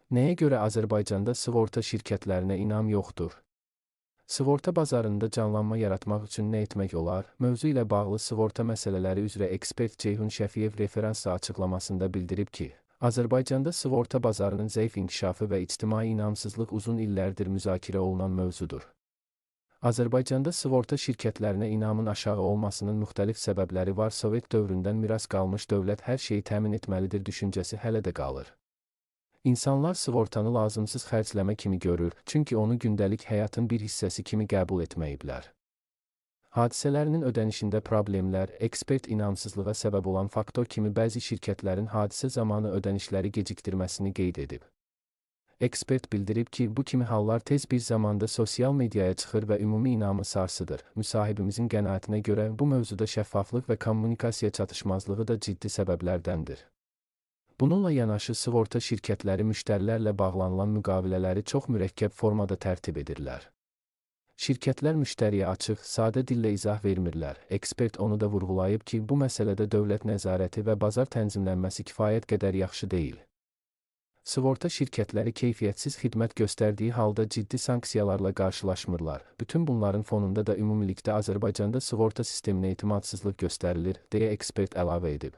Nəyə görə Azərbaycanda sığorta şirkətlərinə inam yoxdur? Sığorta bazarında canlanma yaratmaq üçün nə etmək olar? Mövzu ilə bağlı sığorta məsələləri üzrə ekspert Ceyhun Şəfiyev referansla açıqlamasında bildirib ki, Azərbaycanda sığorta bazarının zəif inkişafı və ictimai inamsızlıq uzun illərdir müzakirə olunan mövzudur. Azərbaycanda sığorta şirkətlərinə inamın aşağı olmasının müxtəlif səbəbləri var. Sovet dövründən miras qalmış dövlət hər şeyi təmin etməlidir düşüncəsi hələ də qalır. İnsanlar sığortanı lazımsız xərcləmə kimi görür, çünki onu gündəlik həyatın bir hissəsi kimi qəbul etməyiblər. Hadisələrinin ödənişində problemlər, ekspert inamsızlığa səbəb olan faktor kimi bəzi şirkətlərin hadisə zamanı ödənişləri gecikdirməsini qeyd edib. Ekspert bildirib ki, bu kimi hallar tez bir zamanda sosial mediaya çıxır və ümumi inamı sarsıdır. Müsahibimizin qənaətinə görə bu mövzuda şəffaflıq və kommunikasiya çatışmazlığı da ciddi səbəblərdəndir. Bununla yanaşı sığorta şirkətləri müştərilərlə bağlanılan müqavilələri çox mürəkkəb formada tərtib edirlər. Şirkətlər müştəriyə açıq, sadə dillə izah vermirlər. Ekspert onu da vurğulayıb ki, bu məsələdə dövlət nəzarəti və bazar tənzimlənməsi kifayət qədər yaxşı deyil. Sığorta şirkətləri keyfiyyətsiz xidmət göstərdiyi halda ciddi sanksiyalarla qarşılaşmırlar. Bütün bunların fonunda da ümumilikdə Azərbaycanda sığorta sisteminə etimadsızlıq göstərilir, deyə ekspert əlavə edib.